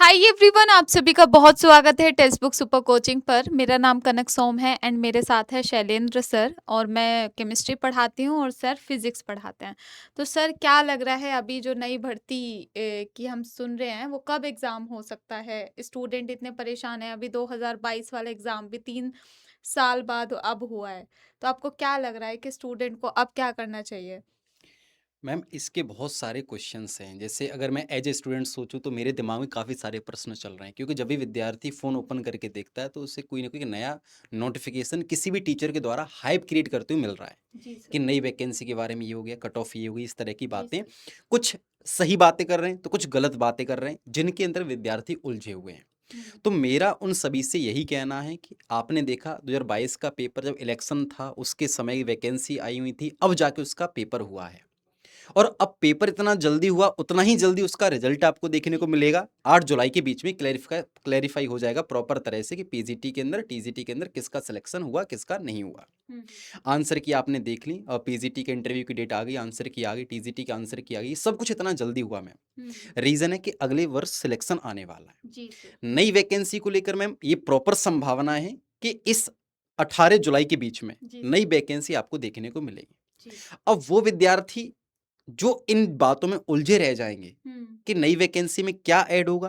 Hi everyone, आप सभी का बहुत स्वागत है टेक्स्ट बुक सुपर कोचिंग पर। मेरा नाम कनक सोम है एंड मेरे साथ है शैलेंद्र सर और मैं केमिस्ट्री पढ़ाती हूँ और सर फिजिक्स पढ़ाते हैं। तो सर क्या लग रहा है अभी जो नई भर्ती की हम सुन रहे हैं वो कब एग्ज़ाम हो सकता है? स्टूडेंट इतने परेशान हैं, अभी 2022 वाला एग्ज़ाम भी 3 साल बाद अब हुआ है। तो आपको क्या लग रहा है कि स्टूडेंट को अब क्या करना चाहिए? मैम इसके बहुत सारे क्वेश्चंस हैं। जैसे अगर मैं एज ए स्टूडेंट सोचूं तो मेरे दिमाग में काफ़ी सारे प्रश्न चल रहे हैं, क्योंकि जब भी विद्यार्थी फ़ोन ओपन करके देखता है तो उसे कोई ना कोई नया नोटिफिकेशन किसी भी टीचर के द्वारा हाइप क्रिएट करते हुए मिल रहा है जी सर। कि नई वैकेंसी के बारे में ये हो गया, कट ऑफ ये हो गई, इस तरह की जी बातें। सर। कुछ सही बातें कर रहे हैं तो कुछ गलत बातें कर रहे हैं, जिनके अंदर विद्यार्थी उलझे हुए हैं। हुँ। तो मेरा उन सभी से यही कहना है कि आपने देखा 2022 का पेपर, जब इलेक्शन था उसके समय वैकेंसी आई हुई थी, अब जाके उसका पेपर हुआ है। और अब पेपर इतना जल्दी हुआ, उतना ही जल्दी उसका रिजल्ट आपको देखने जी। को मिलेगा। 8 जुलाई के बीच में क्लैरिफ़ाई हो जाएगा प्रॉपर तरह से कि पीजीटी के अंदर, टीजीटी के अंदर किसका सिलेक्शन हुआ, किसका नहीं हुआ। हुँ, हुँ। आंसर की आपने देख ली और पीजीटी के इंटरव्यू की डेट आ गई, आंसर की आ गई, टीजीटी के आंसर की आ गई। सब कुछ इतना जल्दी हुआ मैम। हुँ, हुँ। रीज़न है कि अगले वर्ष सिलेक्शन आने वाला जी सर। है। नई वैकेंसी को लेकर मैम ये प्रॉपर संभावना है कि इस 18 जुलाई के बीच में जी नई सर। वैकेंसी आपको देखने को मिलेगी। जी। अब वो विद्यार्थी जो इन बातों में उलझे रह जाएँगे हुँ। कि नई वैकेंसी में क्या ऐड होगा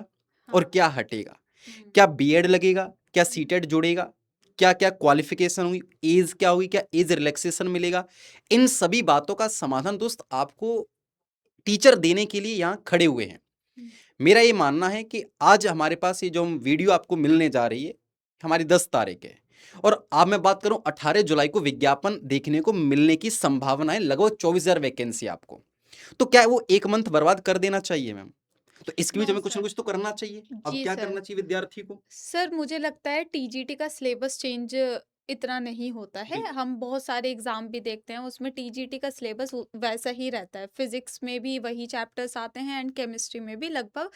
और हाँ। क्या हटेगा? हुँ। क्या बीएड लगेगा? क्या हुँ। सीटेट जुड़ेगा? क्या-क्या क्वालिफ़िकेशन होगी? ऐज क्या होगी? क्या ऐज रिलैक्सेशन मिलेगा? इन सभी बातों का समाधान दोस्त आपको टीचर देने के लिए यहाँ खड़े हुए हैं। हुँ। मेरा ये मानना है कि आज हमारे पास ये जो वीडियो आपको मिलने जा रही है, हमारी 10 तारीख है और अब मैं बात करूँ 18 जुलाई को विज्ञापन देखने को मिलने की संभावना है, लगभग 24,000 वैकेंसी आपको। तो क्या वो 1 मंथ बर्बाद कर देना चाहिए मैम? तो इसके बीच नो हमें कुछ न सर। कुछ तो करना चाहिए। अब जी क्या सर। करना चाहिए विद्यार्थी को? सर मुझे लगता है टीजीटी का सिलेबस चेंज इतना नहीं होता है। बिल्कुल। हम बहुत सारे एग्ज़ाम भी देखते हैं, उसमें टीजीटी का सिलेबस वैसा ही रहता है। फिज़िक्स में भी वही चैप्टर्स आते हैं एंड केमिस्ट्री में भी लगभग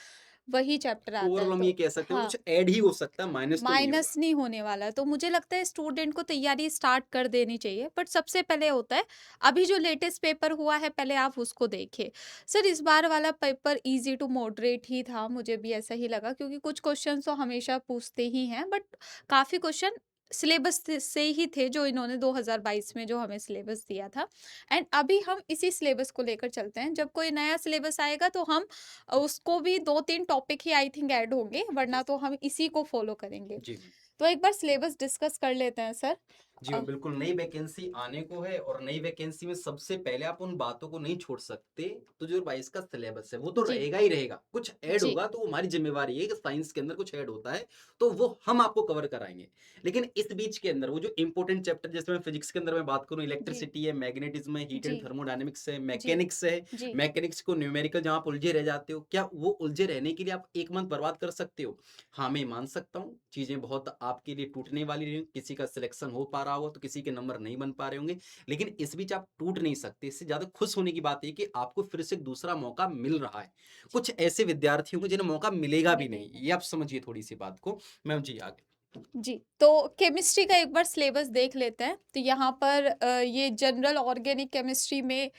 वही चैप्टर आता है। ओवरऑल हम ये तो कह सकते हैं हाँ। कुछ ऐड ही हो सकता है, माइनस तो नहीं माइनस होगा। नहीं होने वाला है, तो मुझे लगता है स्टूडेंट को तैयारी स्टार्ट कर देनी चाहिए। बट सबसे पहले होता है अभी जो लेटेस्ट पेपर हुआ है पहले आप उसको देखिए। सर इस बार वाला पेपर इजी टू मॉडरेट ही था, मुझे भी ऐसा ही लगा क्योंकि कुछ क्वेश्चन तो हमेशा पूछते ही हैं बट काफ़ी क्वेश्चन सिलेबस से ही थे जो इन्होंने 2022 में जो हमें सिलेबस दिया था। एंड अभी हम इसी सिलेबस को लेकर चलते हैं। जब कोई नया सिलेबस आएगा तो हम उसको भी 2-3 topic he I think add होंगे, वरना तो हम इसी को फ़ॉलो करेंगे। जी मैम। तो एक बार सिलेबस डिस्कस कर लेते हैं सर। जी अ, मैम, बिल्कुल नई वैकेंसी आने को है और नई वैकेंसी में सबसे पहले आप उन बातों को नहीं छोड़ सकते। तो जो 22 का सिलेबस है वो तो जी, रहेगा ही रहेगा। कुछ ऐड जी, होगा तो वो हमारी ज़िम्मेवारी है कि साइंस के अंदर कुछ ऐड होता है तो वो हम आपको कवर कराएँगे। लेकिन इस बीच के अंदर वो जो इम्पोर्टेंट चैप्टर, जैसे मैं फिजिक्स के अंदर मैं बात करूँ, जी, इलेक्ट्रिसिटी है, मैग्नेटिज़्म है, हीट जी, एंड थर्मोडायनामिक्स है, जी, मैकेनिक्स है। जी, मैकेनिक्स को न्यूमेरिकल जहाँ आप उलझे रह जाते हो, क्या वो उलझे रहने के लिए आप 1 मंथ बर्बाद कर सकते हो? हाँ, मैं मान सकता हूँ, चीज़ें बहुत आपके लिए टूटने वाली रही, किसी का सिलेक्शन हो पा रहा होगा, तो किसी के नंबर नहीं बन पा रहे होंगे। लेकिन इस बीच आप टूट नहीं सकते, इससे ज़्यादा खुश होने की बात ये है कि आपको फिर से एक दूसरा मौका मिल रहा है। जी, कुछ ऐसे विद्यार्थी होंगे जिन्हें मौका मिलेगा भी नहीं, मिलेगा। ये आप समझिए थोड़ी-सी बात को। मैम जी, आगे। जी, तो केमिस्ट्री का एक बार सिलेबस देख लेते हैं। तो यहाँ पर ये जनरल ऑर्गेनिक केमिस्ट्री में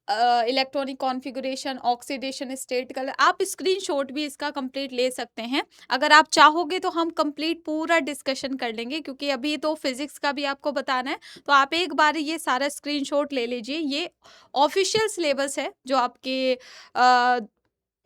electronic configuration, oxidation state, colour, आप स्क्रीनशॉट भी इसका कंप्लीट ले सकते हैं। अगर आप चाहोगे तो हम कंप्लीट पूरा डिस्कशन कर लेंगे क्योंकि अभी तो फिज़िक्स का भी आपको बताना है, तो आप एक बार ये सारा स्क्रीनशॉट ले लीजिए। ये ऑफ़िशियल सिलेबस है जो आपके अ,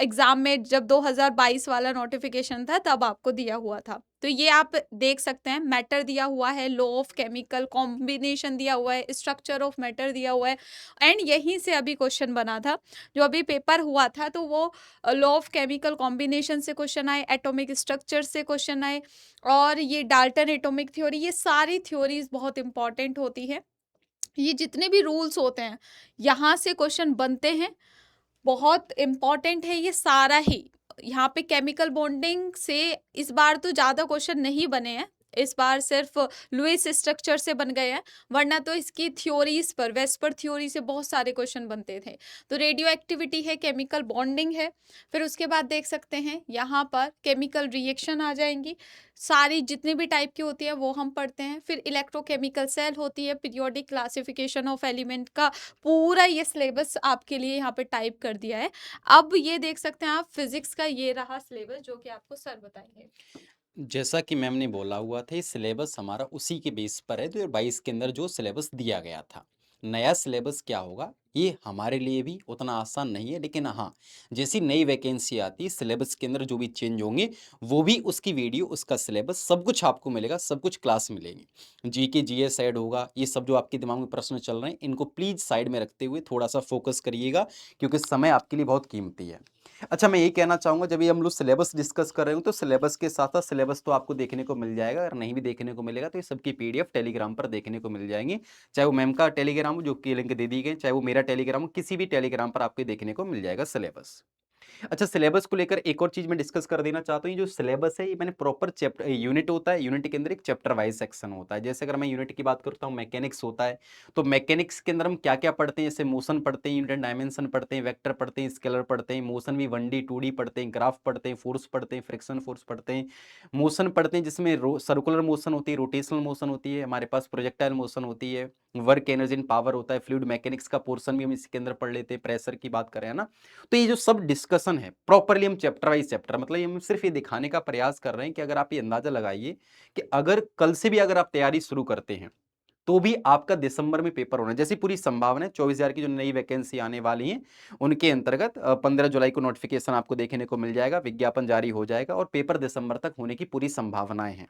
एग्ज़ाम में जब 2022 वाला नोटिफ़िकेशन था तब आपको दिया हुआ था। तो ये आप देख सकते हैं, मैटर दिया हुआ है, लॉ ऑफ केमिकल कॉम्बिनेशन दिया हुआ है, स्ट्रक्चर ऑफ मैटर दिया हुआ है एंड यहीं से अभी क्वेश्चन बना था। जो अभी पेपर हुआ था तो वो लॉ ऑफ केमिकल कॉम्बिनेशन से क्वेश्चन आए, एटॉमिक स्ट्रक्चर से क्वेश्चन आए और ये डाल्टन एटॉमिक थ्योरी, ये सारी थ्योरीज़ बहुत इंपॉर्टेंट होती है। ये जितने भी रूल्स होते हैं, यहाँ से क्वेश्चन बनते हैं। बहुत इम्पोर्टेंट है ये सारा ही। यहाँ पे केमिकल बॉन्डिंग से इस बार तो ज़्यादा क्वेश्चन नहीं बने हैं। इस बार सिर्फ लुईस स्ट्रक्चर से बन गए हैं, वरना तो इसकी थ्योरीज पर, वेस्पर थ्योरी से बहुत सारे क्वेश्चन बनते थे। तो रेडियो एक्टिविटी है, केमिकल बॉन्डिंग है, फिर उसके बाद देख सकते हैं यहाँ पर केमिकल रिएक्शन आ जाएंगी, सारी जितनी भी टाइप की होती है वो हम पढ़ते हैं। फिर इलेक्ट्रोकेमिकल सेल होती है, पीरियोडिक क्लासिफिकेशन ऑफ एलिमेंट का पूरा ये सिलेबस आपके लिए यहाँ पे टाइप कर दिया है। अब ये देख सकते हैं आप, फिजिक्स का ये रहा सिलेबस जो कि आपको सर बताएंगे। जैसा कि मैम ने बोला हुआ था, ये सिलेबस हमारा उसी के बेस पर है 2022 के अंदर जो सिलेबस दिया गया था। नया सिलेबस क्या होगा, ये हमारे लिए भी उतना आसान नहीं है, लेकिन हाँ, जैसी नई वैकेंसी आती है, सिलेबस के अंदर जो भी चेंज होंगे, वो भी उसकी वीडियो, उसका सिलेबस सब कुछ आपको मिलेगा, सब कुछ क्लास मिलेगी। जीके, जीएस ऐड होगा, ये सब जो आपके दिमाग में प्रश्न चल रहे हैं, इनको प्लीज़ साइड में रखते हुए थोड़ा-सा फोकस करिएगा, क्योंकि समय आपके लिए बहुत कीमती है। अच्छा, मैं यही कहना चाहूँगा, जब ये हम लोग सिलेबस डिस्कस कर रहे हो तो सिलेबस के साथ-साथ सिलेबस तो आपको देखने को मिल जाएगा, अगर नहीं भी देखने को मिलेगा तो ये सबकी पीडीएफ टेलीग्राम पर देखने को मिल जाएँगी। चाहे वो मैम का टेलीग्राम हो जो कि लिंक दे दी गई, चाहे वो मेरा टेलीग्राम हो, किसी भी टेलीग्राम पर आपको देखने को मिल जाएगा सिलेबस। अच्छा, सिलेबस को लेकर एक और चीज़ मैं डिस्कस कर देना चाहता हूँ। ये जो सिलेबस है, ये मैंने प्रॉपर चैप्टर यूनिट होता है, यूनिट के अंदर एक चैप्टर वाइज़ सेक्शन होता है। जैसे अगर मैं यूनिट की बात करता हूँ, मैकेनिक्स होता है, तो मैकेनिक्स के अंदर हम क्या-क्या पढ़ते हैं, जैसे मोशन पढ़ते हैं, यूनिट एंड डायमेंशन पढ़ते हैं, वेक्टर पढ़ते हैं, स्केलर पढ़ते हैं, मोशन भी 1D, 2D पढ़ते हैं, ग्राफ पढ़ते हैं, फोर्स पढ़ते हैं, फ्रिक्शन फोर्स पढ़ते हैं, मोशन पढ़ते हैं जिसमें सर्कुलर मोशन होती है, रोटेशनल मोशन होती है, हमारे पास प्रोजेक्टाइल मोशन होती है, वर्क, एनर्जी एंड पावर होता है, फ्लूइड मैकेनिक्स का पोर्शन भी हम इसके अंदर पढ़ लेते हैं, प्रेशर की बात करें, है ना? तो ये जो सब डिस्कशन है प्रॉपरली हम चैप्टर वाइज चैप्टर, मतलब ये हम सिर्फ ये दिखाने का प्रयास कर रहे हैं कि अगर आप ये अंदाजा लगाइए कि अगर कल से भी अगर आप तैयारी शुरू करते हैं तो भी आपका दिसंबर में पेपर होना है। जैसी पूरी संभावना है, 24,000 की जो नई वैकेंसी आने वाली है उनके अंतर्गत 15 जुलाई को नोटिफिकेशन आपको देखने को मिल जाएगा, विज्ञापन जारी हो जाएगा और पेपर दिसंबर तक होने की पूरी संभावनाएं हैं।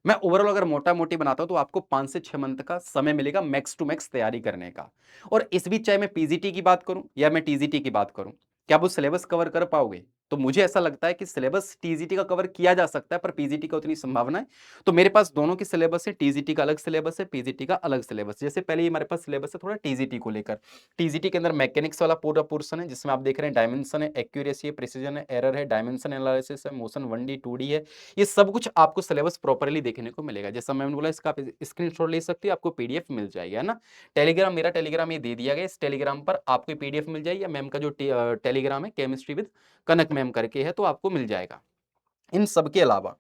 मैं ओवरऑल अगर मोटा-मोटी बनाता हूँ तो आपको 5 से 6 मंथ का समय मिलेगा मैक्स टू मैक्स तैयारी करने का। और इस बीच चाहे मैं पीजीटी की बात करूँ या मैं टीजीटी की बात करूँ, क्या आप वो सिलेबस कवर कर पाओगे? तो मुझे ऐसा लगता है कि सिलेबस टीजीटी का कवर किया जा सकता है, पर पीजीटी का उतनी संभावना है। तो मेरे पास दोनों की सिलेबस है, टीजीटी का अलग सिलेबस है, पीजीटी का अलग सिलेबस है। जैसे पहले ही हमारे पास सिलेबस है थोड़ा टीजीटी को लेकर। टीजीटी के अंदर मैकेनिक्स वाला पूरा पोर्शन है जिसमें आप देख रहे हैं डायमेंशन है, एक्यूरेसी है, प्रिसिजन है, एरर है, डायमेंशन एनालिसिस है, मोशन 1D, 2D है। ये सब कुछ आपको सिलेबस प्रॉपर्ली देखने को मिलेगा। जैसा मैंने बोला, इसका आप स्क्रीनशॉट ले सकते हो, आपको पीडीएफ मिल जाएगी, है ना? टेलीग्राम, मेरा टेलीग्राम ये दे दिया गया, इस टेलीग्राम पर आपको पीडीएफ मिल जाएगी, या मैम का जो टेलीग्राम है केमिस्ट्री विद कनक मैम करके है, तो आपको मिल जाएगा। इन सब के अलावा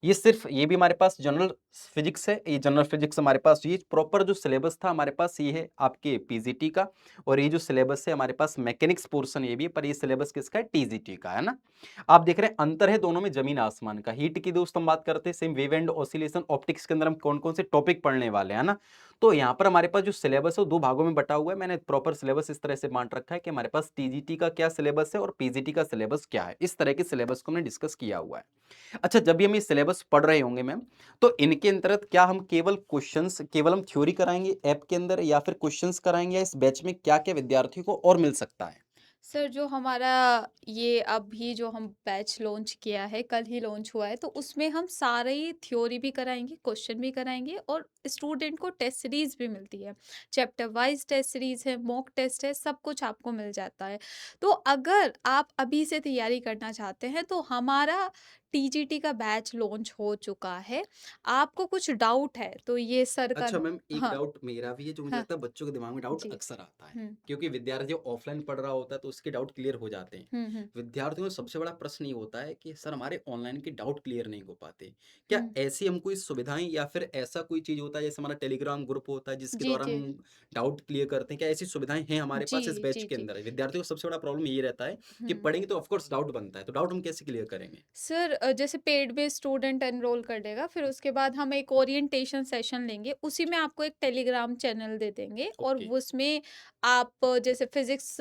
ये सिर्फ ये भी हमारे पास जनरल फिजिक्स है, ये जनरल फिजिक्स हमारे पास, ये प्रॉपर जो सिलेबस था हमारे पास ये है आपके पीजीटी का, और ये जो सिलेबस है हमारे पास मैकेनिक्स पोर्शन ये भी है, पर ये सिलेबस किसका है, टीजीटी का, है ना? आप देख रहे हैं अंतर है दोनों में जमीन आसमान का। हीट की दोस्त हम बात करते हैं, same wave and oscillation, optics के अंदर हम कौन कौन से टॉपिक पढ़ने वाले हैं ना। तो यहाँ पर हमारे पास जो सिलेबस है वो दो भागों में बटा हुआ है। मैंने प्रॉपर सिलेबस इस तरह से बांट रखा है कि हमारे पास टीजीटी का क्या सिलेबस है और पीजीटी का सिलेबस क्या है, इस तरह के सिलेबस को हमने डिस्कस किया हुआ है। अच्छा, जब भी हम ये सिलेबस पढ़ रहे होंगे मैम, तो इनके अंतर्गत क्या हम केवल क्वेश्चंस, केवल हम थ्योरी कराएँगे ऐप के अंदर, या फिर क्वेश्चंस कराएँगे, या इस बैच में क्या-क्या विद्यार्थियों को और मिल सकता है? सर, जो हमारा ये अभी जो हम बैच लॉन्च किया है, कल ही लॉन्च हुआ है, तो उसमें हम सारे ही थ्योरी भी कराएँगे, क्वेश्चन भी कराएँगे और स्टूडेंट को टेस्ट सीरीज़ भी मिलती है। चैप्टर वाइज़ टेस्ट सीरीज़ है, मॉक टेस्ट है, सब कुछ आपको मिल जाता है। तो अगर आप अभी से तैयारी करना चाहते हैं, तो हमारा टीजीटी का बैच लॉन्च हो चुका है। आपको कुछ डाउट है, तो ये सर का अच्छा मैम, एक हाँ, डाउट मेरा भी है, जो मुझे हाँ, लगता है बच्चों के दिमाग में डाउट जी। अक्सर आता है, हुँ, क्योंकि विद्यार्थी ऑफलाइन पढ़ रहा होता है तो उसके डाउट क्लियर हो जाते हैं। हुँ, हुँ, विद्यार्थियों का सबसे बड़ा प्रश्न ये होता है कि सर हमारे ऑनलाइन के डाउट क्लियर नहीं हो पाते। क्या हुँ। ऐसी हम कोई सुविधाएं या फिर ऐसा कोई चीज होता है, जैसे हमारा टेलीग्राम ग्रुप होता है जिसके जी, द्वारा जी। हम डाउट क्लियर करते हैं, क्या ऐसी सुविधाएं हैं हमारे जी, पास इस बैच जी, के जी। अंदर? विद्यार्थियों का सबसे बड़ा प्रॉब्लम ये रहता है कि हुँ। पढ़ेंगे तो ऑफकोर्स डाउट बनता है, तो डाउट हम कैसे क्लियर करेंगे? सर, जैसे पेड में स्टूडेंट एनरोल कर देगा, फिर उसके बाद हम एक ओरिएंटेशन सेशन लेंगे, उसी में आपको एक टेलीग्राम चैनल दे देंगे और ओके। उसमें आप जैसे फिजिक्स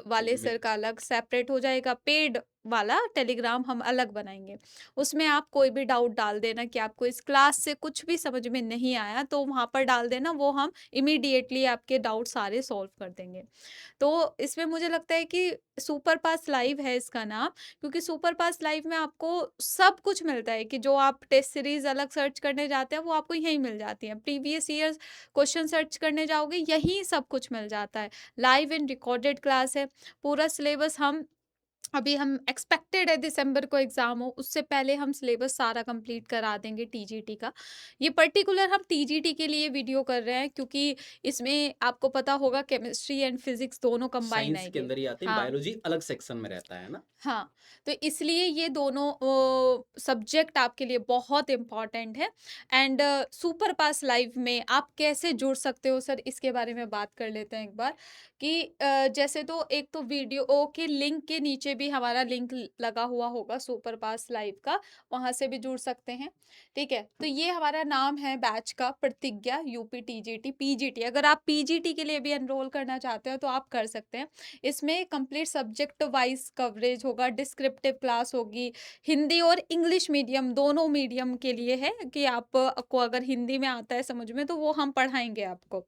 वाले सर का अलग सेपरेट हो जाएगा, पेड वाला टेलीग्राम हम अलग बनाएंगे। उसमें आप कोई भी डाउट डाल देना कि आपको इस क्लास से कुछ भी समझ में नहीं आया, तो वहाँ पर डाल देना, वो हम इमीडिएटली आपके डाउट सारे सॉल्व कर देंगे। तो इसमें मुझे लगता है कि सुपर पास लाइव है इसका नाम, क्योंकि सुपर पास लाइव में आपको सब कुछ मिलता है कि जो आप टेस्ट सीरीज अलग सर्च करने जाते हैं वो आपको यहीं मिल जाती है, प्रीवियस ईयर्स क्वेश्चन सर्च करने जाओगे यहीं सब कुछ मिल जाता है। लाइव एंड रिकॉर्डेड क्लास है, पूरा सिलेबस हम अभी हम एक्सपेक्टेड है दिसंबर को एग्ज़ाम हो, उससे पहले हम सिलेबस सारा कंप्लीट करा देंगे टीजीटी का। ये पर्टिकुलर हम टीजीटी के लिए वीडियो कर रहे हैं क्योंकि इसमें आपको पता होगा केमिस्ट्री एंड फिज़िक्स दोनों कंबाइन साइंस के आएँगे। अंदर ही आते हैं, हाँ। बायोलॉजी अलग सेक्शन में रहता है ना? हाँ, तो इसलिए ये दोनों सब्जेक्ट आपके लिए बहुत इम्पोर्टेंट है एंड सुपर पास लाइव में आप कैसे जुड़ सकते हो सर इसके बारे में बात कर लेते हैं एक बार कि जैसे तो एक तो वीडियो के लिंक के नीचे भी हमारा लिंक लगा हुआ होगा सुपर पास लाइव का, वहाँ से भी जुड़ सकते हैं, ठीक है? तो ये हमारा नाम है बैच का प्रतिज्ञा यूपी टीजीटी पीजीटी। अगर आप पीजीटी के लिए भी एनरोल करना चाहते हो तो आप कर सकते हैं। इसमें कंप्लीट सब्जेक्ट वाइज कवरेज होगा, डिस्क्रिप्टिव क्लास होगी, हिंदी और इंग्लिश मीडियम दोनों मीडियम के लिए है कि आप को अगर हिंदी में आता है समझ में तो वो हम पढ़ाएंगे आपको।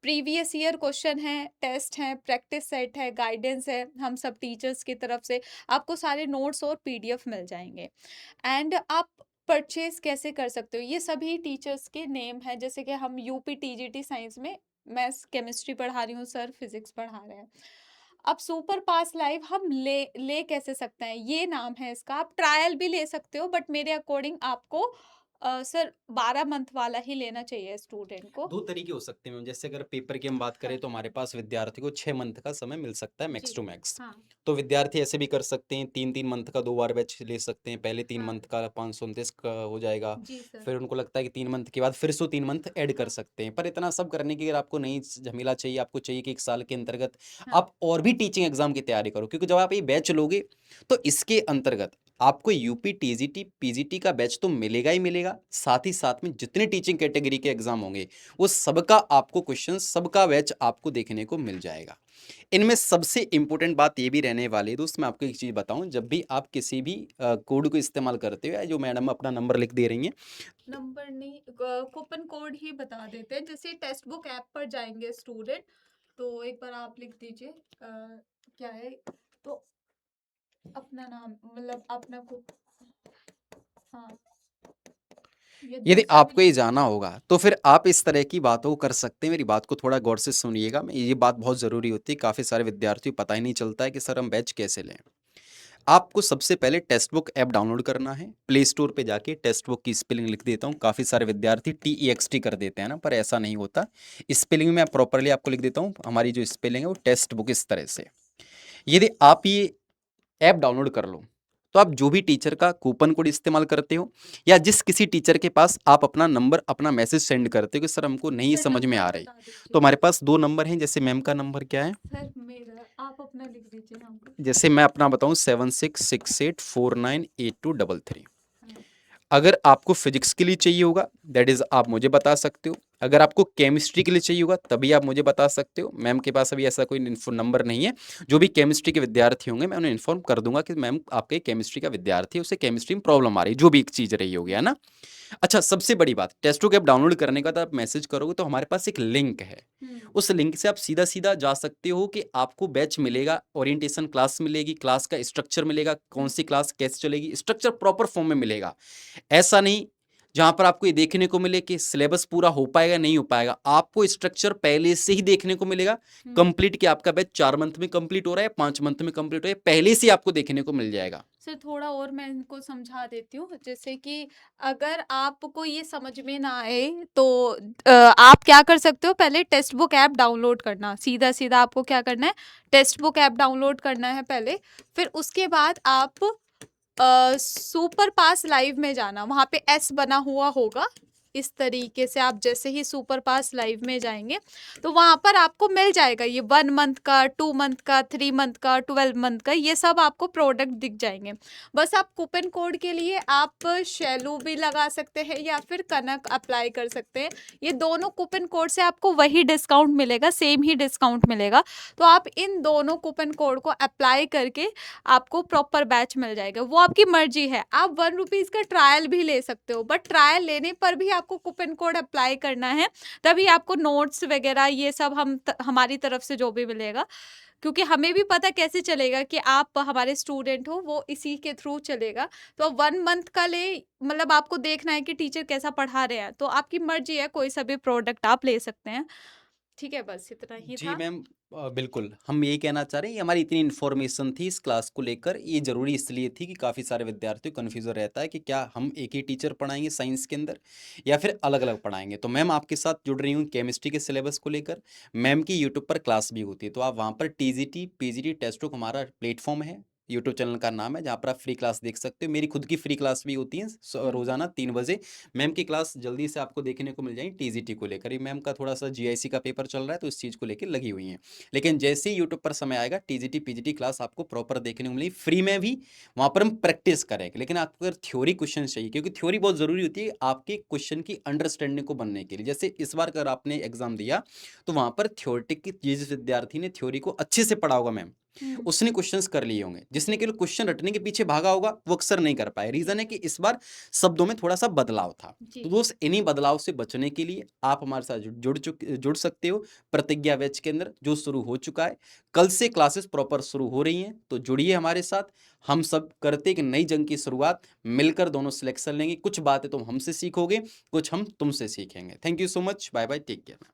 प्रीवियस ईयर क्वेश्चन है, टेस्ट है, प्रैक्टिस सेट है, गाइडेंस है, हम सब टीचर्स की तरफ से आपको सारे नोट्स और पीडीएफ मिल जाएंगे। एंड आप परचेज कैसे कर सकते हो, ये सभी टीचर्स के नेम है, जैसे कि हम यूपी टीजीटी साइंस में मैं केमिस्ट्री पढ़ा रही हूँ, सर फिजिक्स पढ़ा रहे हैं। अब सुपर पास लाइव हम ले कैसे सकते हैं, ये नाम है इसका। आप ट्रायल भी ले सकते हो बट मेरे अकॉर्डिंग आपको सर 12 मंथ वाला ही लेना चाहिए स्टूडेंट को। 2 तरीके हो सकते हैं मैम, जैसे अगर पेपर की हम बात करें हाँ तो हमारे पास विद्यार्थी को 6 मंथ का समय मिल सकता है मैक्स जी। To max. हाँ तो विद्यार्थी ऐसे भी कर सकते हैं, 3-3 मंथ का 2 बार बैच ले सकते हैं। पहले 3 हाँ मंथ का 529 का हो जाएगा, जी सर। फिर उनको लगता है कि 3 मंथ के बाद फिर से 3 मंथ ऐड कर हाँ सकते हैं। पर इतना सब करने की अगर आपको नहीं झमेला चाहिए, आपको चाहिए कि 1 साल के अंतर्गत हाँ आप और भी टीचिंग एग्ज़ाम की तैयारी करो, क्योंकि जब आप ये बैच लोगे, तो इसके अंतर्गत आपको यूपी, टीजीटी, पीजीटी का बैच तो मिलेगा ही मिलेगा, साथ ही साथ में जितने टीचिंग कैटेगरी के एग्ज़ाम होंगे, वो सबका आपको क्वेश्चन, सबका बैच आपको देखने को मिल जाएगा। इनमें सबसे इम्पोर्टेंट बात ये भी रहने वाली है दोस्त, मैं आपको एक चीज़ बताऊँ, जब भी आप किसी भी कोड को इस्तेमाल करते हो, या जो मैडम अपना नंबर लिख दे रही हैं, नंबर नहीं, कूपन कोड ही बता देते हैं। जैसे टेक्स्ट बुक ऐप पर जाएंगे स्टूडेंट तो एक बार आप लिख दीजिए क्या है, तो अपना नाम मतलब अपना को। हाँ, ये यदि दूसरा भी आपको ये लिख जाना होगा, तो फिर आप इस तरह की बातों को कर सकते हैं। मेरी बात को थोड़ा गौर से सुनिएगा, ये बात बहुत ज़रूरी होती है, काफ़ी सारे विद्यार्थियों को पता ही नहीं चलता है कि सर हम बैच कैसे लें। आपको सबसे पहले टेक्स्ट बुक ऐप डाउनलोड करना है। प्ले स्टोर पे जाके टेक्स्ट बुक की स्पेलिंग लिख देता हूँ, काफ़ी सारे विद्यार्थी TEXT कर देते हैं ना, पर ऐसा नहीं होता। स्पेलिंग में प्रॉपरली आपको लिख देता हूँ, हमारी जो स्पेलिंग है वो टेक्स्ट बुक इस तरह से। यदि आप ये ऐप डाउनलोड कर लो, तो आप जो भी टीचर का कूपन कोड इस्तेमाल करते हो, या जिस किसी टीचर के पास आप अपना नंबर, अपना मैसेज सेंड करते हो कि सर हमको नहीं सर समझ में नंबर आ रही, बता तो दीजिए। हमारे पास 2 नंबर हैं। जैसे मैम का नंबर क्या है? सर मेरा आप अपना लिख दीजिए नंबर। जैसे मैं अपना बताऊँ, 7668498233। हाँ अगर आपको फिजिक्स के लिए चाहिए होगा, दैट इज़ आप मुझे बता सकते हो। अगर आपको केमिस्ट्री के लिए चाहिए होगा, तभी आप मुझे बता सकते हो। मैम के पास अभी ऐसा कोई नंबर नहीं है। जो भी केमिस्ट्री के विद्यार्थी होंगे, मैं उन्हें इन्फॉर्म कर दूंगा कि मैम आपके केमिस्ट्री का विद्यार्थी है, उसे केमिस्ट्री में प्रॉब्लम आ रही है, जो भी एक चीज़ रही होगी, है ना? अच्छा, सबसे बड़ी बात, टेस्टो ऐप डाउनलोड करने के बाद आप मैसेज करोगे तो हमारे पास एक लिंक है। हम्म उस लिंक से आप सीधा-सीधा जा सकते हो कि आपको बैच मिलेगा, ओरिएंटेशन क्लास मिलेगी, क्लास का स्ट्रक्चर मिलेगा, हम्म कौन-सी क्लास कैसे चलेगी, स्ट्रक्चर प्रॉपर फॉर्म में मिलेगा। ऐसा नहीं जहाँ पर आपको ये देखने को मिले कि सिलेबस पूरा हो पाएगा, नहीं हो पाएगा। आपको स्ट्रक्चर पहले से ही देखने को मिलेगा, हम्म। कंप्लीट कि आपका बैच 4 मंथ में कंप्लीट हो रहा है, 5 मंथ में कंप्लीट हो रहा है, पहले से ही आपको देखने को मिल जाएगा। सर थोड़ा और मैं इनको समझा देती हूँ, जैसे कि अगर आपको ये समझ में ना आए तो आप क्या कर सकते हो, पहले टेक्स्ट बुक ऐप डाउनलोड करना, सीधा सीधा आपको क्या करना है, टेक्स्ट बुक ऐप डाउनलोड करना है पहले। फिर उसके बाद आप सुपर पास लाइव में जाना, वहाँ पे एस बना हुआ होगा, इस तरीके से आप जैसे ही सुपर पास लाइव में जाएंगे तो वहां पर आपको मिल जाएगा ये 1 मंथ का, 2 मंथ का, 3 मंथ का, 12 मंथ का, ये सब आपको प्रोडक्ट दिख जाएंगे। बस आप कूपन कोड के लिए आप शैलू भी लगा सकते हैं या फिर कनक अप्लाई कर सकते हैं। ये दोनों कूपन कोड से आपको वही डिस्काउंट मिलेगा, सेम ही डिस्काउंट मिलेगा। तो आप इन दोनों कूपन कोड को अप्लाई करके आपको प्रॉपर बैच मिल जाएगा। वो आपकी मर्जी है, आप 1 रुपीज़ का ट्रायल भी ले सकते हो, बट ट्रायल लेने पर भी आपको कूपन कोड अप्लाई करना है, तभी आपको नोट्स वगैरह ये सब हमारी तरफ से जो भी मिलेगा, क्योंकि हमें भी पता कैसे चलेगा कि आप हमारे स्टूडेंट हो, वो इसी के थ्रू चलेगा। तो 1 मंथ का ले, मतलब आपको देखना है कि टीचर कैसा पढ़ा रहे हैं, तो आपकी मर्जी है, कोई सा भी प्रोडक्ट आप ले सकते हैं। ठीक है, बस इतना ही जी था। मैम, बिल्कुल, हम यही कहना चाह रहे हैं, ये हमारी इतनी इन्फॉर्मेशन थी इस क्लास को लेकर, ये ज़रूरी इसलिए थी कि काफ़ी सारे विद्यार्थियों को कन्फ्यूज़न रहता है कि क्या हम एक ही टीचर पढ़ाएँगे साइंस के अंदर या फिर अलग-अलग पढ़ाएँगे। तो मैम आपके साथ जुड़ रही हूँ केमिस्ट्री के सिलेबस को लेकर, मैम की यूट्यूब पर क्लास भी होती है, तो आप वहाँ पर टीजीटी, पीजीटी टेस्ट बुक हमारा प्लेटफ़ॉर्म है, यूट्यूब चैनल का नाम है, जहाँ पर आप फ्री क्लास देख सकते हो। मेरी खुद की फ्री क्लास भी होती है हुँ, रोज़ाना 3 बजे। मैम की क्लास जल्दी से आपको देखने को मिल जाएगी टीजीटी को लेकर। ये मैम का थोड़ा-सा जीआईसी का पेपर चल रहा है, तो इस चीज़ को लेके लगी हुई हैं। लेकिन जैसे ही यूट्यूब पर समय आएगा टीजीटी, पीजीटी क्लास आपको प्रॉपर देखने को मिलेगी फ्री में भी, वहाँ पर हम प्रैक्टिस करेंगे। लेकिन आपको अगर थ्योरी क्वेश्चन चाहिए क्योंकि थ्योरी बहुत ज़रूरी होती है आपके क्वेश्चन की अंडरस्टैंडिंग को बनने के लिए। जैसे इस बार अगर आपने एग्ज़ाम दिया, तो वहाँ पर थ्योरेटिक की जिस विद्यार्थी ने थ्योरी को अच्छे से पढ़ा होगा मैम, हुँ, उसने क्वेश्चंस कर लिए होंगे। जिसने केवल क्वेश्चन रटने के पीछे भागा होगा, वो अक्सर नहीं कर पाए। जी, रीज़न है कि इस बार शब्दों में थोड़ा-सा बदलाव था। तो जी, दोस्त इन्हीं बदलाव से बचने के लिए आप हमारे साथ जुड़ सकते हो प्रतिज्ञा बैच के अंदर जो शुरू हो चुका है। कल से क्लासेस प्रॉपर शुरू हो रही हैं, तो जुड़िए हमारे साथ। हम सब करते एक नई जंग की शुरुआत, मिलकर दोनों सिलेक्शन लेंगे। कुछ बातें तुम हमसे सीखोगे, कुछ हम तुमसे सीखेंगे। Thank you so much. Bye bye, take care.